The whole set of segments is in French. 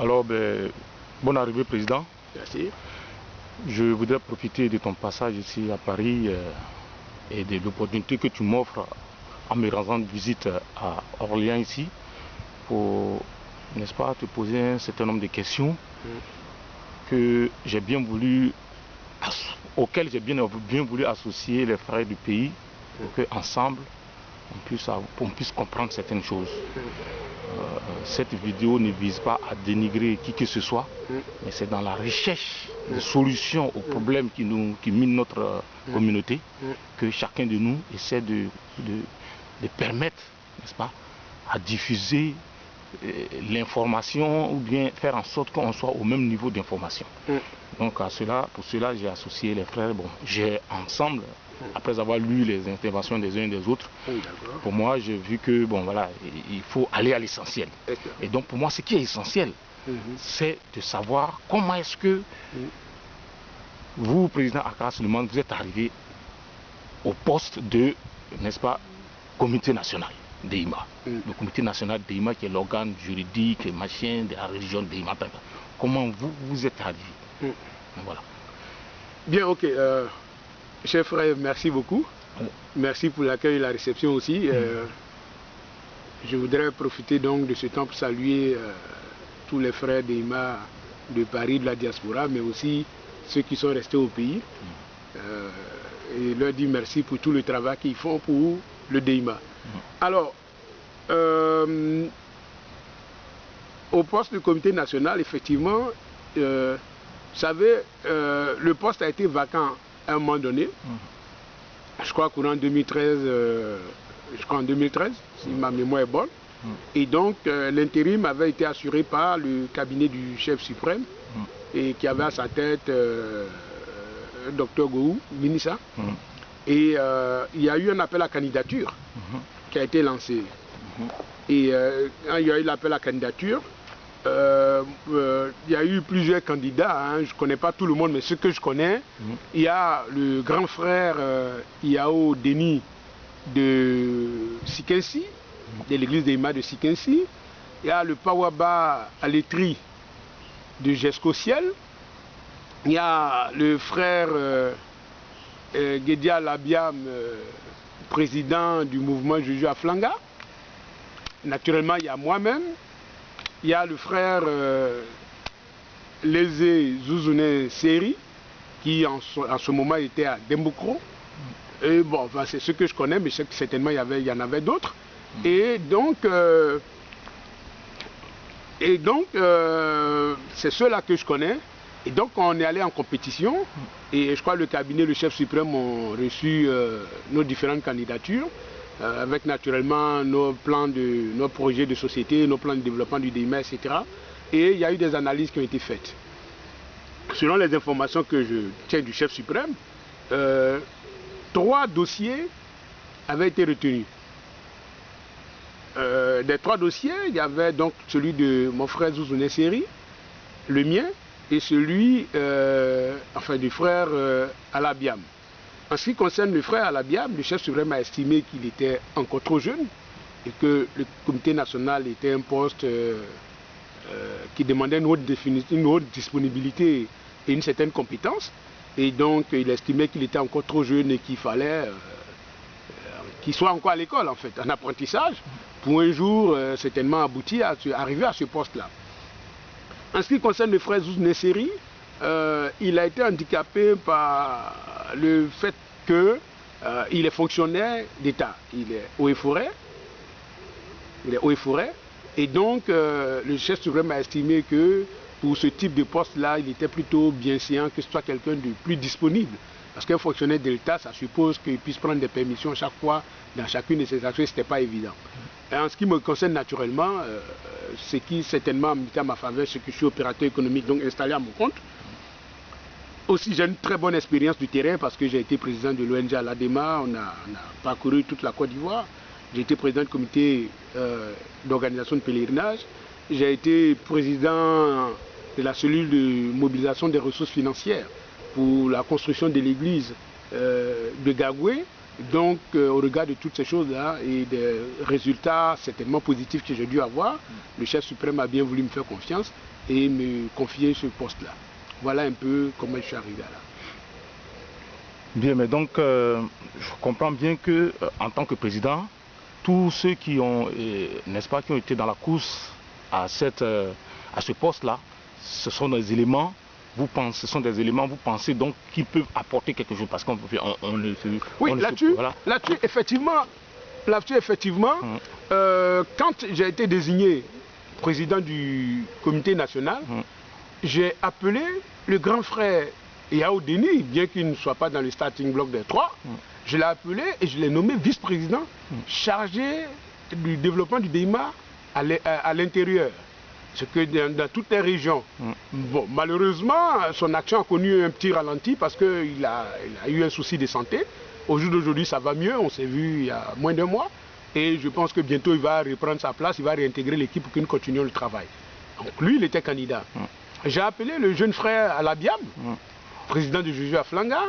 Alors, bonne arrivée, Président. Merci. Je voudrais profiter de ton passage ici à Paris et de l'opportunité que tu m'offres en me rendant visite à Orléans ici pour, n'est-ce pas, te poser un certain nombre de questions que j'ai bien voulu, auxquelles j'ai bien voulu associer les frères du pays pour qu'ensemble on puisse comprendre certaines choses. Cette vidéo ne vise pas à dénigrer qui que ce soit, mais c'est dans la recherche de solutions aux problèmes qui minent notre communauté que chacun de nous essaie de permettre, n'est-ce pas, à diffuser l'information ou bien faire en sorte qu'on soit au même niveau d'information. Donc pour cela j'ai associé les frères. Bon, j'ai ensemble, après avoir lu les interventions des uns et des autres, pour moi j'ai vu que bon voilà, il faut aller à l'essentiel. Et donc pour moi ce qui est essentiel, c'est de savoir comment est-ce que vous, président Akara Suleiman, vous êtes arrivé au poste de, n'est-ce pas, comité national d'Eima. Le comité national d'Eima qui est l'organe juridique et machin de la région d'Eima. Comment vous êtes arrivé? Voilà. Bien, ok. Cher frère, merci beaucoup. Merci pour l'accueil et la réception aussi. Je voudrais profiter donc de ce temps pour saluer tous les frères d'Eima de Paris, de la diaspora, mais aussi ceux qui sont restés au pays. Et leur dire merci pour tout le travail qu'ils font pour le DEIMA. Alors, au poste du comité national, effectivement, vous savez, le poste a été vacant à un moment donné. Je crois qu'en 2013, si ma mémoire est bonne. Et donc, l'intérim avait été assuré par le cabinet du chef suprême et qui avait à sa tête Dr Gou, Minissa. Et il y a eu un appel à candidature qui a été lancé. Et quand il y a eu l'appel à candidature, il y a eu plusieurs candidats. Je ne connais pas tout le monde, mais ce que je connais, il y a le grand frère Iao Denis de Sikensi, de l'église d'Eima de Sikensi. Il y a le Pawaba Aletri de Jesco Ciel. Il y a le frère Gedia Labiam, président du mouvement Juju Aflanga. Naturellement, il y a moi-même. Il y a le frère Lézé Zouzoune Seri, qui en ce moment était à Dembokro. Et bon, enfin, c'est ce que je connais, mais certainement il y en avait d'autres. Et donc c'est ceux-là que je connais. Et donc on est allé en compétition et je crois que le cabinet, le chef suprême ont reçu nos différentes candidatures avec naturellement nos projets de société, nos plans de développement du DEIMA, etc. Et il y a eu des analyses qui ont été faites. Selon les informations que je tiens du chef suprême, 3 dossiers avaient été retenus. Des 3 dossiers, il y avait donc celui de mon frère Zouzoune Seri, le mien, et celui du frère Alabiam. En ce qui concerne le frère Alabiam, le chef suprême a estimé qu'il était encore trop jeune et que le comité national était un poste qui demandait une haute disponibilité et une certaine compétence. Et donc il estimait qu'il était encore trop jeune et qu'il fallait qu'il soit encore à l'école en fait, en apprentissage, pour un jour certainement aboutir à arriver à ce poste-là. En ce qui concerne le frère Zouzoune Seri, il a été handicapé par le fait qu'il est fonctionnaire d'État. Il est eaux et forêt. Et donc, le chef suprême a estimé que pour ce type de poste-là, il était plutôt bien séant que ce soit quelqu'un de plus disponible. Parce qu'un fonctionnaire de l'État, ça suppose qu'il puisse prendre des permissions chaque fois dans chacune de ses actions, ce n'était pas évident. Et en ce qui me concerne naturellement, ce qui certainement a mis à ma faveur, c'est que je suis opérateur économique, donc installé à mon compte. Aussi, j'ai une très bonne expérience du terrain parce que j'ai été président de l'ONG à l'ADEMA, on a parcouru toute la Côte d'Ivoire. J'ai été président du comité d'organisation de pèlerinage. J'ai été président de la cellule de mobilisation des ressources financières pour la construction de l'église de Gagoué. Donc, au regard de toutes ces choses-là et des résultats certainement positifs que j'ai dû avoir, le chef suprême a bien voulu me faire confiance et me confier ce poste-là. Voilà un peu comment je suis arrivé là. Bien, mais donc, je comprends bien que, en tant que président, tous ceux qui ont, n'est-ce pas, qui ont été dans la course à ce poste-là, ce sont des éléments. Vous pensez donc qu'ils peuvent apporter quelque chose parce qu'on oui, là-dessus, effectivement, quand j'ai été désigné président du comité national, j'ai appelé le grand frère Yao Denis, bien qu'il ne soit pas dans le starting block des 3, je l'ai appelé et je l'ai nommé vice-président chargé du développement du DEIMA à l'intérieur. C'est que dans toutes les régions. Bon, malheureusement, son action a connu un petit ralenti parce qu'il a eu un souci de santé. Au jour d'aujourd'hui, ça va mieux. On s'est vu il y a moins d'un mois. Et je pense que bientôt, il va reprendre sa place. Il va réintégrer l'équipe pour que nous continuions le travail. Donc lui, il était candidat. J'ai appelé le jeune frère Alabiam, président du Juju Aflanga,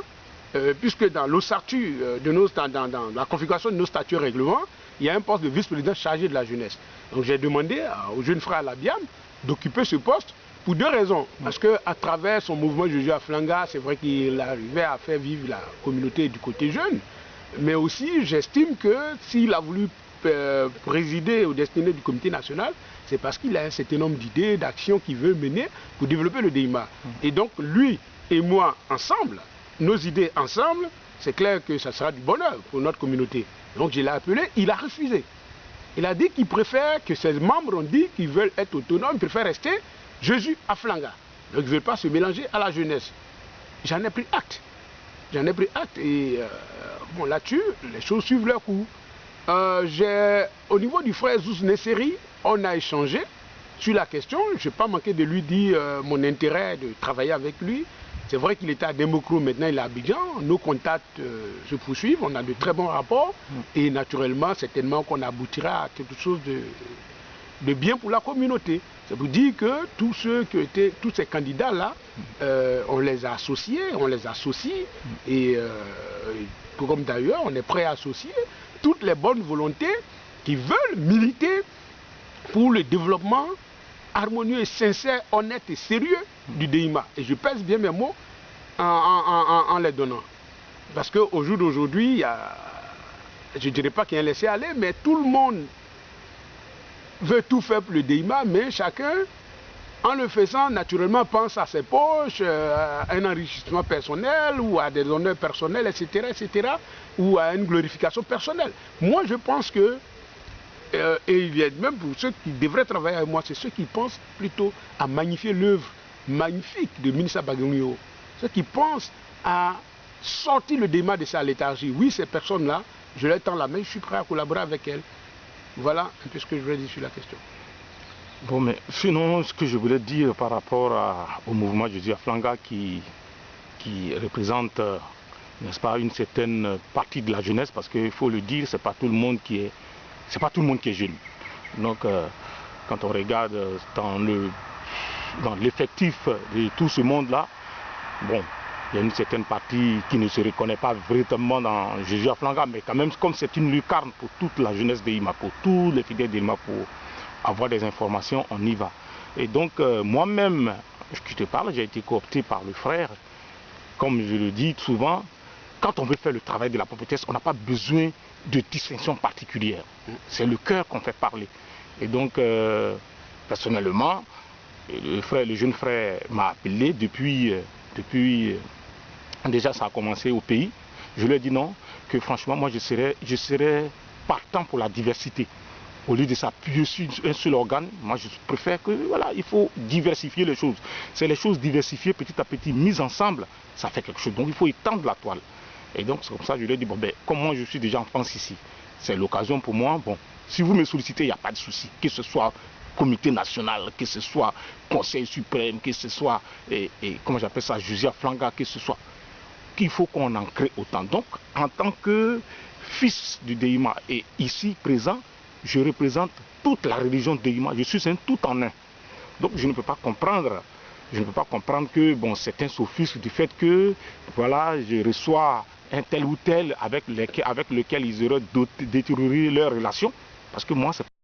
puisque dans l'OSARTU, dans la configuration de nos statuts et règlements, il y a un poste de vice-président chargé de la jeunesse. Donc j'ai demandé au jeune frère Alabiam d'occuper ce poste pour 2 raisons. Parce qu'à travers son mouvement Juju Aflanga, c'est vrai qu'il arrivait à faire vivre la communauté du côté jeune. Mais aussi, j'estime que s'il a voulu présider aux destinées du comité national, c'est parce qu'il a un certain nombre d'idées, d'actions qu'il veut mener pour développer le DEIMA. Et donc, lui et moi, ensemble, nos idées ensemble, c'est clair que ça sera du bonheur pour notre communauté. Donc, je l'ai appelé, il a refusé. Il a dit qu'il préfère, que ses membres ont dit qu'ils veulent être autonomes, ils préfèrent rester Juju Aflanga. Donc, ils ne veulent pas se mélanger à la jeunesse. J'en ai pris acte. Et bon, là-dessus, les choses suivent leur cours. Au niveau du frère Zouz Nesseri, on a échangé sur la question. Je n'ai pas manqué de lui dire mon intérêt de travailler avec lui. C'est vrai qu'il était à Democro, maintenant il est à Abidjan. Nos contacts se poursuivent, on a de très bons rapports. Et naturellement, certainement qu'on aboutira à quelque chose de bien pour la communauté. Ça veut dire que tous ces candidats-là, on les a associés, on les associe. Et comme d'ailleurs, on est prêt à associer toutes les bonnes volontés qui veulent militer pour le développement harmonieux et sincère, honnête et sérieux du DEIMA. Et je pèse bien mes mots en les donnant. Parce qu'au jour d'aujourd'hui, je ne dirais pas qu'il y a un laisser-aller, mais tout le monde veut tout faire pour le DEIMA, mais chacun, en le faisant, naturellement, pense à ses poches, à un enrichissement personnel, ou à des honneurs personnels, etc., ou à une glorification personnelle. Moi, je pense que, et il y a même pour ceux qui devraient travailler avec moi, c'est ceux qui pensent plutôt à magnifier l'œuvre magnifique de Minissa Bagongio, ceux qui pensent à sortir le DEIMA de sa léthargie. Oui, ces personnes-là, je leur tends la main, je suis prêt à collaborer avec elles. Voilà un peu ce que je voulais dire sur la question. Bon, mais sinon, ce que je voulais dire par rapport au mouvement Juju Aflanga qui représente, n'est-ce pas, une certaine partie de la jeunesse, parce qu'il faut le dire, c'est pas tout le monde qui est jeune. Donc, quand on regarde dans l'effectif de tout ce monde-là, bon, il y a une certaine partie qui ne se reconnaît pas véritablement dans Juju Aflanga, mais quand même, comme c'est une lucarne pour toute la jeunesse de DEIMA, pour tous les fidèles de DEIMA, pour avoir des informations, on y va. Et donc, moi-même, je te parle, j'ai été coopté par le frère. Comme je le dis souvent, quand on veut faire le travail de la prophétesse, on n'a pas besoin de distinction particulière. C'est le cœur qu'on fait parler. Et donc, personnellement, le jeune frère m'a appelé depuis déjà ça a commencé au pays. Je lui ai dit non, que franchement, moi je serais partant pour la diversité. Au lieu de s'appuyer sur un seul organe, moi je préfère que, voilà, il faut diversifier les choses. C'est les choses diversifiées petit à petit, mises ensemble, ça fait quelque chose. Donc il faut étendre la toile. Et donc c'est comme ça que je lui ai dit, bon ben, comme moi je suis déjà en France ici, c'est l'occasion pour moi, bon, si vous me sollicitez, il n'y a pas de souci, que ce soit comité national, que ce soit conseil suprême, que ce soit, comment j'appelle ça, Juju Aflanga, que ce soit, qu'il faut qu'on en crée autant. Donc, en tant que fils du DEIMA et ici présent, je représente toute la religion de DEIMA, je suis un tout en un. Donc, je ne peux pas comprendre que, bon, c'est un sophisme du fait que, voilà, je reçois un tel ou tel avec lequel ils auraient détérioré leurs relations, parce que moi, c'est